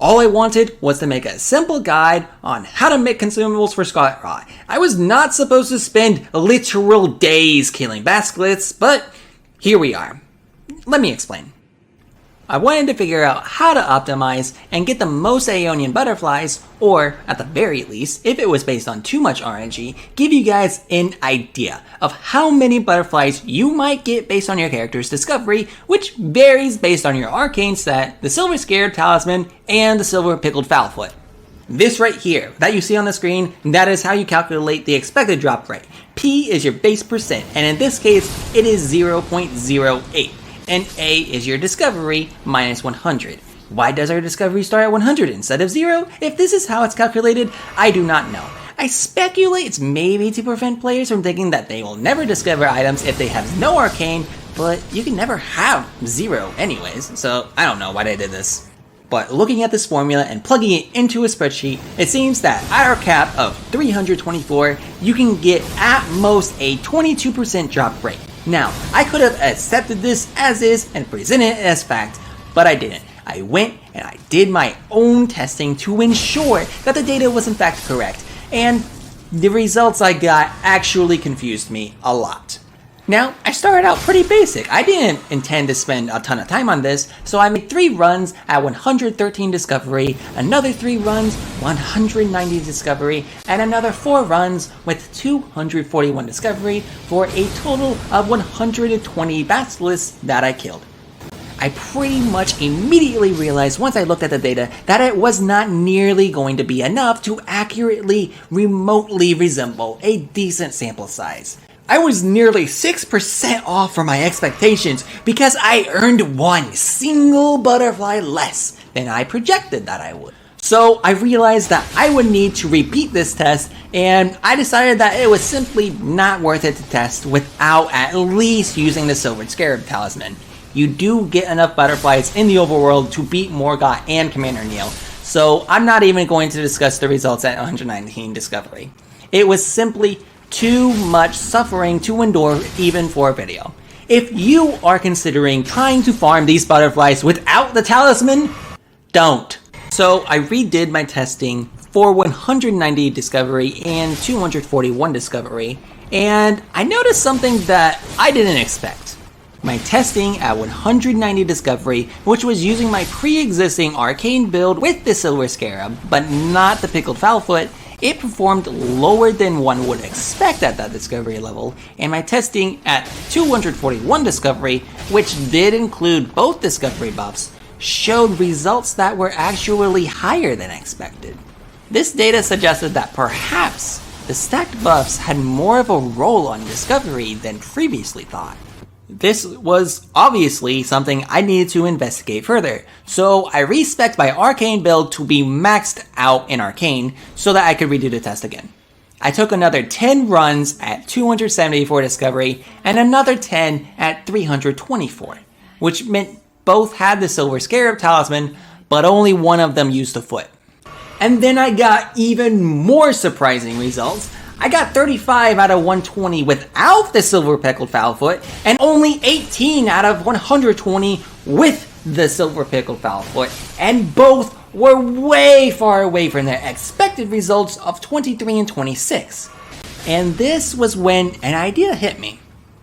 All I wanted was to make a simple guide on how to make consumables for Scarlett Rot. I was not supposed to spend literal days killing Basilisks, but here we are. Let me explain. I wanted to figure out how to optimize and get the most Aeonian butterflies, or at the very least, if it was based on too much RNG, give you guys an idea of how many butterflies you might get based on your character's discovery, which varies based on your arcane stat, the Silver Scarab Talisman, and the Silver Pickled Fowlfoot. This right here, that you see on the screen, that is how you calculate the expected drop rate. P is your base percent, and in this case, it is 0.08. And A is your discovery minus 100. Why does our discovery start at 100 instead of 0? If this is how it's calculated, I do not know. I speculate it's maybe to prevent players from thinking that they will never discover items if they have no arcane, but you can never have 0 anyways, so I don't know why they did this. But looking at this formula and plugging it into a spreadsheet, it seems that at our cap of 324, you can get at most a 22% drop rate. Now, I could have accepted this as is and presented it as fact, but I didn't. I went and I did my own testing to ensure that the data was in fact correct, and the results I got actually confused me a lot. Now, I started out pretty basic. I didn't intend to spend a ton of time on this, so I made 3 runs at 113 discovery, another 3 runs, 190 discovery, and another 4 runs with 241 discovery for a total of 120 basilisks that I killed. I pretty much immediately realized once I looked at the data that it was not nearly going to be enough to accurately, remotely resemble a decent sample size. I was nearly 6% off from my expectations because I earned 1 single butterfly less than I projected that I would. So I realized that I would need to repeat this test, and I decided that it was simply not worth it to test without at least using the Silver Scarab Talisman. You do get enough butterflies in the overworld to beat Morgott and Commander Neil, so I'm not even going to discuss the results at 119 discovery. It was simply too much suffering to endure even for a video. If you are considering trying to farm these butterflies without the talisman, don't. So I redid my testing for 190 discovery and 241 discovery, and I noticed something that I didn't expect. My testing at 190 discovery, which was using my pre-existing arcane build with the Silver Scarab, but not the Pickled Fowlfoot, it performed lower than one would expect at that discovery level, and my testing at 241 discovery, which did include both discovery buffs, showed results that were actually higher than expected. This data suggested that perhaps the stacked buffs had more of a role on discovery than previously thought. This was obviously something I needed to investigate further, so I respec'd my arcane build to be maxed out in arcane so that I could redo the test again. I took another 10 runs at 274 discovery and another 10 at 324, which meant both had the Silver Scarab Talisman, but only one of them used the foot. And then I got even more surprising results. I got 35 out of 120 without the Silver Pickled Fowlfoot, and only 18 out of 120 with the Silver Pickled Fowlfoot, and both were way far away from their expected results of 23 and 26. And this was when an idea hit me.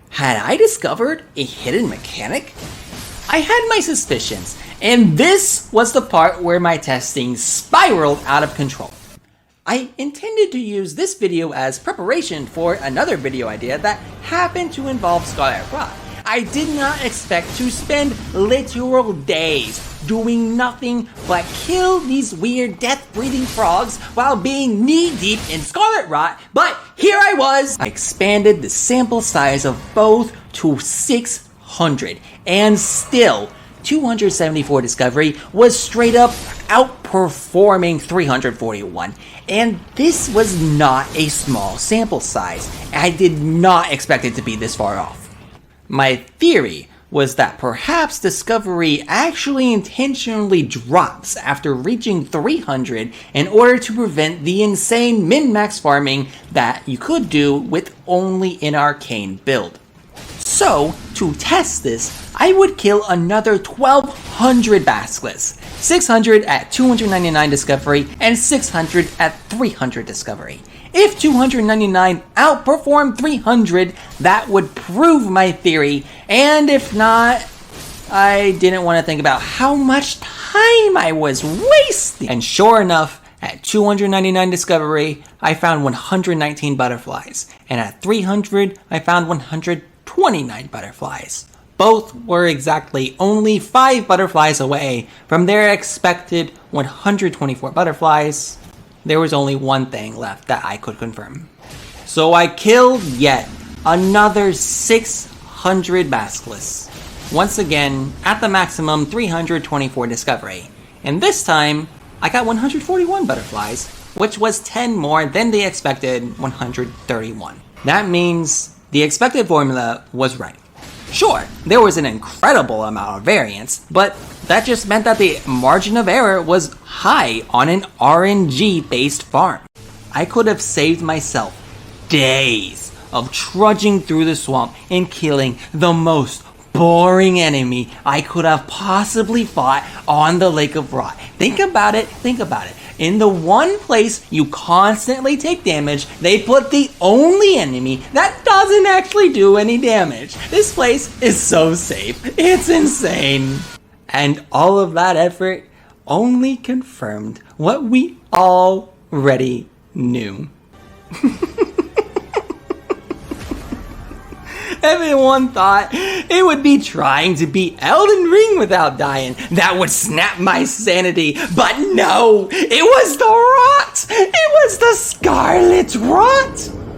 Had I discovered a hidden mechanic? I had my suspicions, and this was the part where my testing spiraled out of control. I intended to use this video as preparation for another video idea that happened to involve Scarlett Rot. I did not expect to spend literal days doing nothing but kill these weird death-breathing frogs while being knee-deep in Scarlett Rot, but here I was! I expanded the sample size of both to 600, and still 274 discovery was straight up outperforming 341, and this was not a small sample size. I did not expect it to be this far off. My theory was that perhaps discovery actually intentionally drops after reaching 300 in order to prevent the insane min-max farming that you could do with only an arcane build. So, to test this, I would kill another 1200 Basilisks, 600 at 299 discovery, and 600 at 300 discovery. If 299 outperformed 300, that would prove my theory, and if not, I didn't want to think about how much time I was wasting. And sure enough, at 299 discovery, I found 119 butterflies, and at 300, I found 129 butterflies. Both were exactly only 5 butterflies away from their expected 124 butterflies. There was only one thing left that I could confirm. So I killed yet another 600 basilisks. Once again, at the maximum 324 discovery. And this time, I got 141 butterflies, which was 10 more than the expected 131. That means the expected formula was right. Sure, there was an incredible amount of variance, but that just meant that the margin of error was high on an RNG-based farm. I could have saved myself days of trudging through the swamp and killing the most boring enemy I could have possibly fought on the Lake of Rot. Think about it. In the one place you constantly take damage, they put the only enemy that doesn't actually do any damage. This place is so safe. It's insane. And all of that effort only confirmed what we already knew. Everyone thought it would be trying to beat Elden Ring without dying that would snap my sanity, but no, it was the rot! It was the Scarlett Rot!